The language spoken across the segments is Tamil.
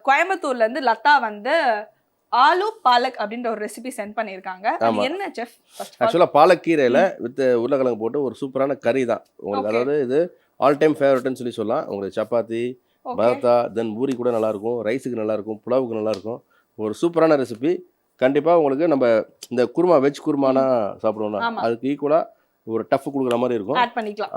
கோயம்புத்தூர்ல இருந்து லதா வந்து ஆலு பாலக் அப்படின்ற ஒரு ரெசிபி சென்ட் பண்ணியிருக்காங்க. அது என்ன செஃப்? ஆக்சுவலாக பாலக்கீரையில் வித் உருளைக்கிழங்கு போட்டு ஒரு சூப்பரான கறி தான் உங்களுக்கு. அதாவது இது ஆல் டைம் ஃபேவரட்னு சொல்லலாம். உங்களுக்கு சப்பாத்தி, பரோட்டா, தென் பூரி கூட நல்லாயிருக்கும், ரைஸுக்கு நல்லாயிருக்கும், புலாவுக்கு நல்லாயிருக்கும். ஒரு சூப்பரான ரெசிபி. கண்டிப்பாக உங்களுக்கு நம்ம இந்த குருமா வெஜ் குருமானா சாப்பிடுவோம்னா அதுக்கு ஈக்குவலாக ஒரு டஃப் கொடுக்குற மாதிரி இருக்கும்.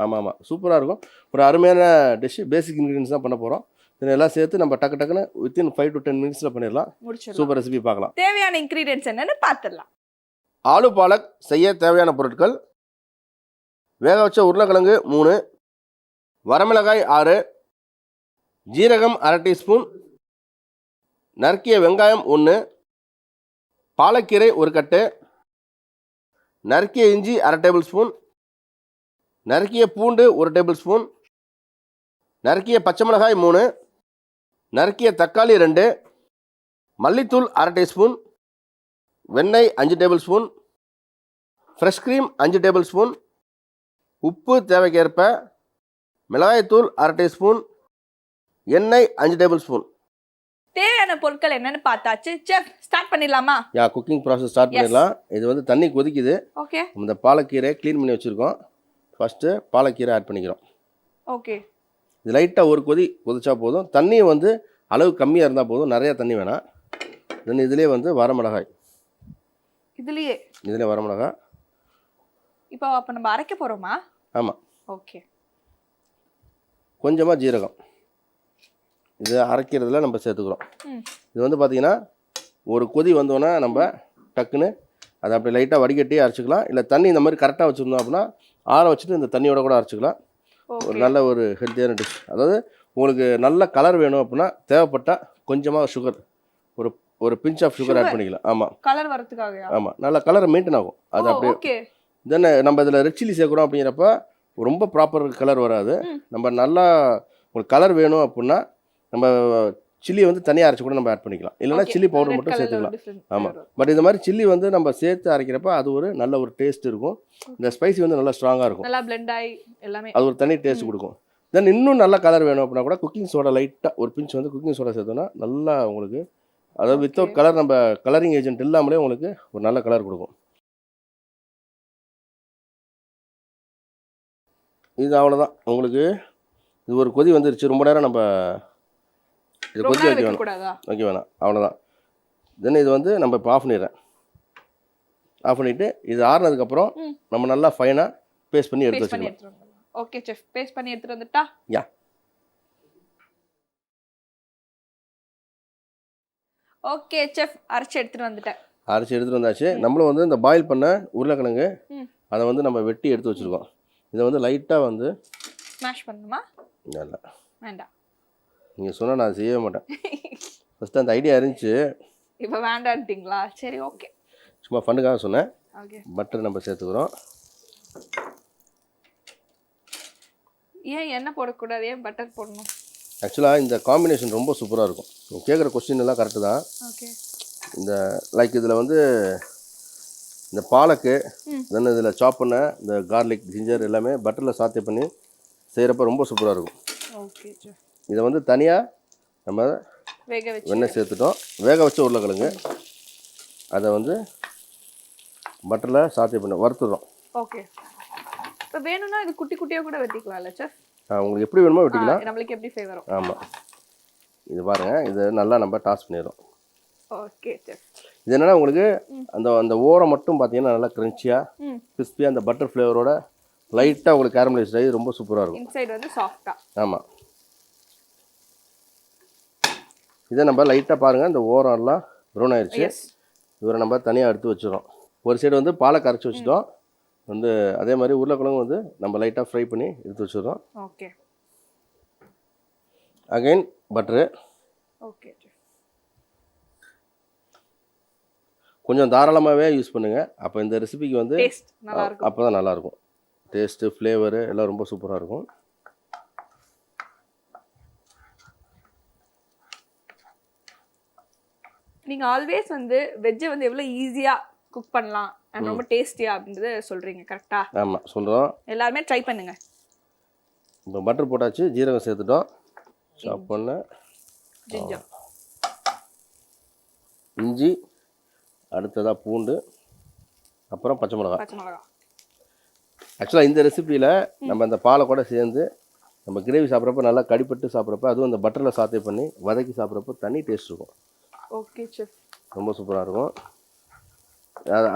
ஆமாம், சூப்பராக இருக்கும். ஒரு அருமையான டிஷ்ஷு. பேசிக் இன்க்ரீடியன்ஸ் தான் பண்ண போகிறோம். இதெல்லாம் சேர்த்து நம்ம டக்குன்னு வித்தின் 5 to 10 மினிட்ஸில் பண்ணிடலாம். சூப்பர் ரெசிபி பார்க்கலாம். தேவையான இன்க்ரீடியன்ஸ் என்னன்னு பார்த்துடலாம். ஆலு பாலக் செய்ய தேவையான பொருட்கள்: வேக வச்ச உருளைக்கிழங்கு 3, வரமிளகாய் 6, ஜீரகம் அரை டீஸ்பூன், நறுக்கிய வெங்காயம் 1, பாலக்கீரை 1 கட்டு, நறுக்கிய இஞ்சி அரை டேபிள் ஸ்பூன், நறுக்கிய பூண்டு 1 டேபிள் ஸ்பூன், நறுக்கிய பச்சை மிளகாய் 3, நறுக்கிய தக்காளி 2, மல்லித்தூள் அரை டீஸ்பூன், வெண்ணெய் 5 table spoon, fresh cream 5 table spoon, உப்பு தேவைக்கேற்ப, மிளகாய்த்தூள் அரை டீஸ்பூன், எண்ணெய் 5 டேபிள் ஸ்பூன். தேவையான பொருட்கள் என்னன்னு பார்த்தாச்சு. செஃப், ஸ்டார்ட் பண்ணிடலாமா? குக்கிங் ப்ராசஸ் ஸ்டார்ட் பண்ணிடலாம். இது வந்து தண்ணி கொதிக்குது. ஓகே. இந்த பாலக்கீரை க்ளீன் பண்ணி வச்சுருக்கோம். ஃபஸ்ட்டு பாலக்கீரை ஆட் பண்ணிக்கிறோம். ஓகே. இது லைட்டாக ஒரு கொதிச்சா போதும். தண்ணி வந்து அளவு கம்மியாக இருந்தால் போதும், நிறையா தண்ணி வேணாம். தென் இதுலேயே வந்து வரமிளகாய், இதுலேயே வரமிளகாய். இப்போ அப்போ நம்ம அரைக்க போகிறோமா? ஆமாம். ஓகே. கொஞ்சமாக ஜீரகம், இது அரைக்கிறதுல நம்ம சேர்த்துக்கிறோம். இது வந்து பார்த்திங்கன்னா ஒரு கொதி வந்தோன்னா நம்ம டக்குன்னு அதை அப்படி லைட்டாக வடிகட்டி அரைச்சிக்கலாம். இல்லை தண்ணி இந்த மாதிரி கரெக்டாக வச்சுருந்தோம் அப்படின்னா ஆற வச்சுட்டு இந்த தண்ணியோட கூட அரைச்சிக்கலாம். ஒரு நல்ல ஒரு ஹெல்த்தியான டிஷ். அதாவது உங்களுக்கு நல்ல கலர் வேணும் அப்படின்னா தேவைப்பட்டால் கொஞ்சமாக சுகர், ஒரு பிஞ்ச் ஆஃப் சுகர் ஆட் பண்ணிக்கலாம். ஆமாம், கலர் வரதுக்காக. ஆமாம், நல்ல கலர் மெயின்டைன் ஆகும். அது அப்படியே. தென் நம்ம இதில் ரெட் சில்லி சேர்க்குறோம் அப்படிங்கிறப்ப ரொம்ப ப்ராப்பர் கலர் வராது. நம்ம நல்லா உங்களுக்கு கலர் வேணும் அப்படின்னா நம்ம சில்லி வந்து தனியாக அரைச்சி கூட நம்ம ஆட் பண்ணிக்கலாம். இல்லைனா சில்லி பவுடர் மட்டும் சேர்த்துக்கலாம். ஆமாம், பட் இந்த மாதிரி சில்லி வந்து நம்ம சேர்த்து அரைக்கிறப்ப அது ஒரு நல்ல ஒரு டேஸ்ட் இருக்கும். இந்த ஸ்பைசி வந்து நல்லா ஸ்ட்ராங்காக இருக்கும். நல்லா பிளெண்ட் ஆகி எல்லாமே அது ஒரு தனி டேஸ்ட் கொடுக்கும். தென் இன்னும் நல்ல கலர் வேணும் அப்படின்னா கூட குக்கிங் சோடா லைட்டாக ஒரு பிஞ்ச் வந்து குக்கிங் சோடா சேர்த்தோன்னா நல்லா உங்களுக்கு, அதாவது வித்தவுட் கலர், நம்ம கலரிங் ஏஜென்ட் இல்லாமலே உங்களுக்கு ஒரு நல்ல கலர் கொடுக்கும். இது அவ்வளோதான். உங்களுக்கு இது ஒரு கொதி வந்துருச்சு. ரொம்ப நேரம் நம்ம இது கொதி வைக்க வேணாம். அவ்வளோதான். தென் இது வந்து நம்ம இப்போ ஆஃப் பண்ணிடுறேன். ஆஃப் பண்ணிவிட்டு இது ஆறுனதுக்கப்புறம் நம்ம நல்லா ஃபைனாக பேஸ்ட் பண்ணி எடுத்து வச்சுக்கலாம். ஓகே செஃப், பேஸ்ட் பண்ணி எடுத்துட்டு வந்துட்டா? யா. ஓகே செஃப், அரைச்சி எடுத்துட்டு வந்தாச்சு. நம்மளும் வந்து இந்த பாயில் பண்ண உருளைக்கிழங்கு அதை வந்து நம்ம வெட்டி எடுத்து வச்சுருக்கோம். இதை வந்து லைட்டாக வந்து ஸ்மாஷ் பண்ணணுமா? இல்லை, வேண்டாம். நீங்கள் சொன்னால் நான் செய்யவே மாட்டேன். ஃபஸ்ட்டு அந்த ஐடியா இருந்துச்சு, இப்போ வேண்டான்ட்டிங்களா? சரி, ஓகே. சும்மா ஃபண்ணுக்காக சொன்னேன். ஓகே. பட்டர் நம்ம சேர்த்துக்கிறோம். ஏன் எண்ணெய் போடக்கூடாது, ஏன் பட்டர் போடணும்? ஆக்சுவலாக இந்த காம்பினேஷன் ரொம்ப சூப்பராக இருக்கும். நீங்கள் கேட்குற கொஸ்டின் எல்லாம் கரெக்டு தான். ஓகே. இந்த லைக் இதில் வந்து இந்த பாலக்கு, தென் இதில் சாப் பண்ண இந்த கார்லிக், ஜிஞ்சர் எல்லாமே பட்டரில் சாத்தே பண்ணி செய்கிறப்ப ரொம்ப சூப்பராக இருக்கும். ஓகே. இதை வந்து தனியாக நம்ம வெண்ணெய் சேர்த்துட்டோம். வேக வச்ச உருளைக்கிழங்கு அதை வந்து பட்டரில் சாத்தே பண்ண வறுத்துடுறோம். ஓகே. இப்போ வேணும்னா இது குட்டி குட்டியாக கூட வெட்டிக்கலாம்ல செஃப்? உங்களுக்கு எப்படி வேணுமோ வெட்டிக்கலாம். நம்மளுக்கு எப்படி ஃபேவரோ. ஆமாம். இது பாருங்கள், இது நல்லா நம்ம டாஸ் பண்ணிடுறோம். Okay chef. இது என்னன்னா உங்களுக்கு அந்த ஓரம் மட்டும் பார்த்தீங்கன்னா நல்லா கிரன்ச்சியாக கிறிஸ்பியாக அந்த பட்டர் ஃப்ளேவரோட லைட்டாக உங்களுக்கு கேரமலைஸ்ட் ஆகி ரொம்ப சூப்பராக இருக்கும். இன்சைடு வந்து சாஃப்டாக. ஆமாம். இதை நம்ம லைட்டாக பாருங்கள், இந்த ஓரம்லாம் ப்ரௌன் ஆயிடுச்சு. இவரை நம்ம தனியாக எடுத்து வச்சிடறோம். ஒரு சைடு வந்து பாலை கரைச்சி வச்சுட்டோம். வந்து அதே மாதிரி உருளைக்கிழங்கு வந்து நம்ம லைட்டாக ஃப்ரை பண்ணி எடுத்து வச்சிடறோம். ஓகே. Again butter. ஓகே. கொஞ்சம் தாராளமாகவே யூஸ் பண்ணுங்கள். அப்போ இந்த ரெசிபிக்கு வந்து அப்போ தான் நல்லாயிருக்கும். டேஸ்ட்டு, ஃப்ளேவரு எல்லாம் ரொம்ப சூப்பராக இருக்கும். நீங்கள் ஆல்வேஸ் வந்து வெஜ்ஜை வந்து எவ்வளோ ஈஸியாக குக் பண்ணலாம் அண்ட் ரொம்ப டேஸ்டியாக அப்படின்றத சொல்கிறீங்க, கரெக்டாக? ஆமாம், சொல்கிறோம். எல்லாருமே ட்ரை பண்ணுங்கள். இப்போ பட்டர் போட்டாச்சு, ஜீரகம் சேர்த்துட்டோம், சாப் பண்ண ஜிஞ்சர். இஞ்சி, அடுத்ததாக பூண்டு, அப்புறம் பச்சை மிளகாய். பச்சை மிளகாய். ஆக்சுவலாக இந்த ரெசிபியில் நம்ம அந்த பாலை கூட சேர்ந்து நம்ம கிரேவி சாப்பிட்றப்ப நல்லா கடிப்பட்டு சாப்பிட்றப்ப, அதுவும் இந்த பட்டரில் சாத்தே பண்ணி வதக்கி சாப்பிட்றப்ப தனி டேஸ்ட் இருக்கும். Okay chef. ரொம்ப சூப்பராக இருக்கும்.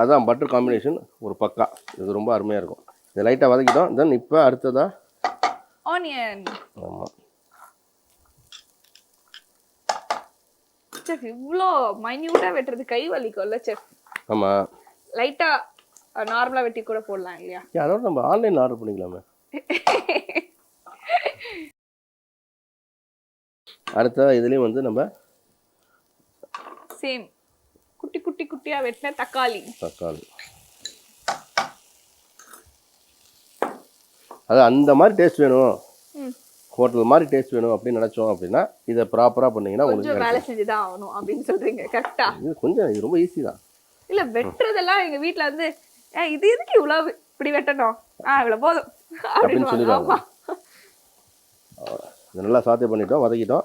அதான் பட்டர் காம்பினேஷன் ஒரு பக்கா. இது ரொம்ப அருமையாக இருக்கும். இதை லைட்டாக வதக்கிட்டோம். தென் இப்போ அடுத்ததாக ஆனியன். ஆமாம் செஃப், இவ்வளோ மைன்யூட்டாக வெட்டுறது கை வலிக்கும்ல செஃப்? ஆமாம். லைட்டாக நார்மலாக வெட்டி கூட போடலாம் இல்லையா? அதோட நம்ம ஆன்லைனில் ஆர்டர் பண்ணிக்கலாமே. அடுத்த இதுலேயும் வந்து நம்ம சேம் குட்டி குட்டி குட்டியாக வெட்டின தக்காளி. அது அந்த மாதிரி டேஸ்ட் வேணும், ஹோட்டல் மாதிரி டேஸ்ட் வேணும் அப்படின்னு நினச்சோம் அப்படின்னா இதை ப்ராப்பராக பண்ணிங்கன்னா கொஞ்சம் வேலை செஞ்சு தான் ஆகணும் அப்படின்னு சொல்கிறீங்க. கரெக்டாக? இது ரொம்ப ஈஸி தான். இல்லை, வெட்டுறதெல்லாம் எங்கள் வீட்டில் வந்து இது எதுக்கு இவ்வளோ இப்படி வெட்டணும், இவ்வளோ போதும் அப்படின்னு சொல்லிடுவாங்க. இது நல்லா சாத்தே பண்ணிட்டோம், வதக்கிட்டோம்.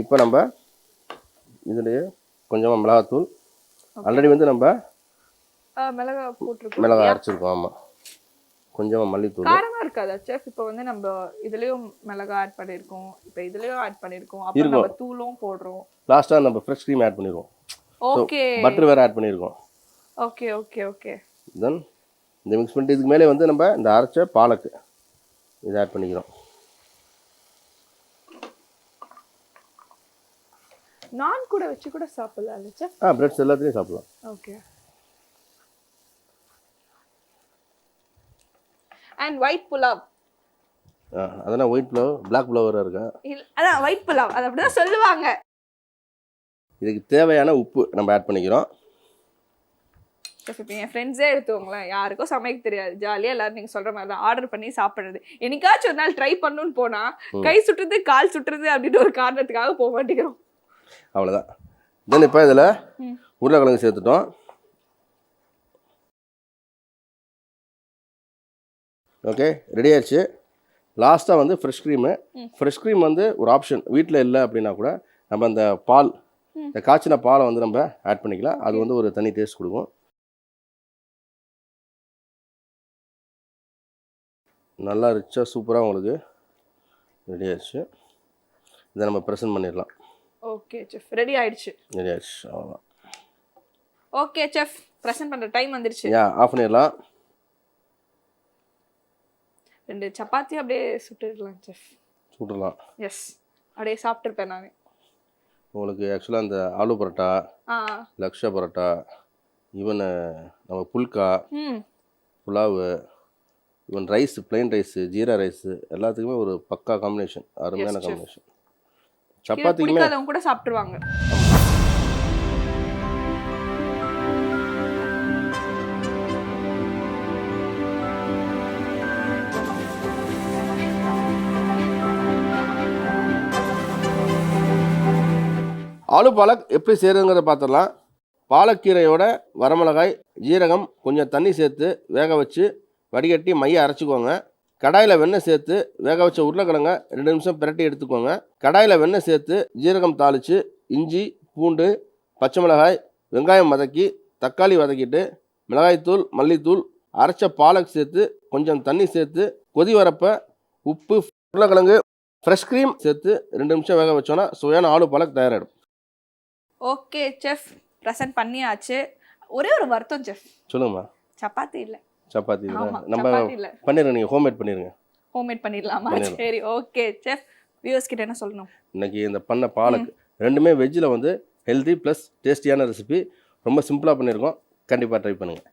இப்போ நம்ம இதுலேயே கொஞ்சமாக மிளகாத்தூள், ஆல்ரெடி வந்து நம்ம மிளகாய் போட்டிருக்கோம், மிளகாய் அரைச்சிருக்கோம். ஆமாம். கொஞ்சமாக மல்லித்தூள். காரமாக இருக்காதா செஃப்? இப்போ வந்து நம்ம இதுலேயும் மிளகாய் ஆட் பண்ணியிருக்கோம், இப்போ இதுலேயும் ஆட் பண்ணியிருக்கோம், அப்புறம் நம்ம தூளும் போடுறோம். லாஸ்ட்டாக நம்ம ஃப்ரெஷ் க்ரீம் ஆட் பண்ணிடுவோம். ஓகே. பட்டர் வேறு ஆட் பண்ணியிருக்கோம். Okay okay okay. தென் இந்த மிக்ஸ் பண்ணிட்டு இதுக்கு மேலே வந்து நம்ம இந்த அரைச்ச பாலக்கு இதை ஆட் பண்ணிக்கிறோம். நான் கூட வச்சு கூட சாப்பிடலாம் இல்ல செஃப்? பிரெட்ஸ் எல்லாத்துலேயும் சாப்பிடலாம். ஓகே. And white pulao. அதெல்லாம் ஒயிட் புலாவ், பிளாக் புலாவ் வேறு இருக்கா? அதான் ஒயிட் புலாவ், அது அப்படிதான் சொல்லுவாங்க. இதுக்கு தேவையான உப்பு நம்ம ஆட் பண்ணிக்கிறோம். இப்போ என் ஃப்ரெண்ட்ஸே எடுத்துவோங்களேன், யாருக்கும் சமைக்க தெரியாது, ஜாலியாக எல்லாரும் நீங்கள் சொல்கிற மாதிரி தான் ஆர்டர் பண்ணி சாப்பிட்றது. என்னைக்காச்சும் ஒரு நாள் ட்ரை பண்ணணும்னு போனால் கை சுட்டுறது கால் சுட்டுறது அப்படின்னு ஒரு காரணத்துக்காக போக மாட்டேங்கிறோம். அவ்வளோதான். தென் இப்போ இதில் உருளைக்கிழங்கு சேர்த்துட்டோம். ஓகே, ரெடி ஆயிடுச்சு. லாஸ்ட்டாக வந்து ஃப்ரெஷ் க்ரீமு. ஃப்ரெஷ் க்ரீம் வந்து ஒரு ஆப்ஷன், வீட்டில் இல்லை அப்படின்னா கூட நம்ம அந்த பால், இந்த காய்ச்சின பாலை வந்து நம்ம ஆட் பண்ணிக்கலாம். அது வந்து ஒரு தனி டேஸ்ட் கொடுக்கும். நல்லா ரிச்சாக சூப்பராக உங்களுக்கு ரெடி ஆயிடுச்சு. இதை நம்ம ப்ரெசென்ட் பண்ணிடலாம். ஓகே செஃப், ரெடி ஆயிடுச்சு. ரெடி ஆயிடுச்சு, அவ்வளோதான். ஓகே செஃப், ப்ரெசென்ட் பண்ணுற டைம் வந்துருச்சு. ஆஃப் பண்ணிடலாம். 2 சப்பாத்தி அப்படியே சுட்டுடலாம் செஃப். சுட்டுடலாம். எஸ், அப்படியே சாப்பிட்டுருப்பேன் நான். உங்களுக்கு ஆக்சுவலாக அந்த ஆலு பரோட்டா, லக்ஷா பரோட்டா, ஈவன் நம்ம phulka, pulao, even rice, plain rice, jeera rice, எல்லாத்துக்குமே ஒரு பக்கா காம்பினேஷன், அருமையான காம்பினேஷன். சப்பாத்திக்குமே அவங்க கூட சாப்பிட்டுருவாங்க. ஆலு பாலக் எப்படி செய்கிறதுங்கிறத பார்த்துடலாம். பாலக்கீரையோட வரமிளகாய், ஜீரகம், கொஞ்சம் தண்ணி சேர்த்து வேக வச்சு வடிகட்டி மைய அரைச்சிக்கோங்க. கடாயில் வெண்ணெய் சேர்த்து வேக வச்ச உருளைக்கிழங்க 2 நிமிஷம் பிரட்டி எடுத்துக்கோங்க. கடாயில் வெண்ணெய் சேர்த்து ஜீரகம் தாளித்து இஞ்சி, பூண்டு, பச்சை மிளகாய், வெங்காயம் வதக்கி தக்காளி வதக்கிட்டு மிளகாய்த்தூள், மல்லித்தூள், அரைச்ச பாலக் சேர்த்து கொஞ்சம் தண்ணி சேர்த்து கொதி வரப்ப உப்பு, உருளைக்கிழங்கு, ஃப்ரெஷ் க்ரீம் சேர்த்து 2 நிமிஷம் வேக வச்சோன்னா சுவையான ஆலு பாலக் தயாராகிடும். ஓகே செஃப், ப்ரெசென்ட் பண்ணியாச்சு. ஒரே ஒரு வருத்தம் செஃப். சொல்லுங்கம்மா. சப்பாத்தி இல்லை. சப்பாத்தி நம்ம பண்ணிடுங்க, நீங்கள் ஹோம்மேட் பண்ணிடுங்க. ஹோம்மேட் பண்ணிடலாமா? சரி, ஓகே செஃப். வியூவர்ஸ் கிட்ட என்ன சொல்லணும்? இன்னைக்கு இந்த பண்ண பாலக் ரெண்டுமே வெஜ்ஜில் வந்து ஹெல்தி ப்ளஸ் டேஸ்டியான ரெசிபி. ரொம்ப சிம்பிளாக பண்ணியிருக்கோம். கண்டிப்பாக ட்ரை பண்ணுங்கள்.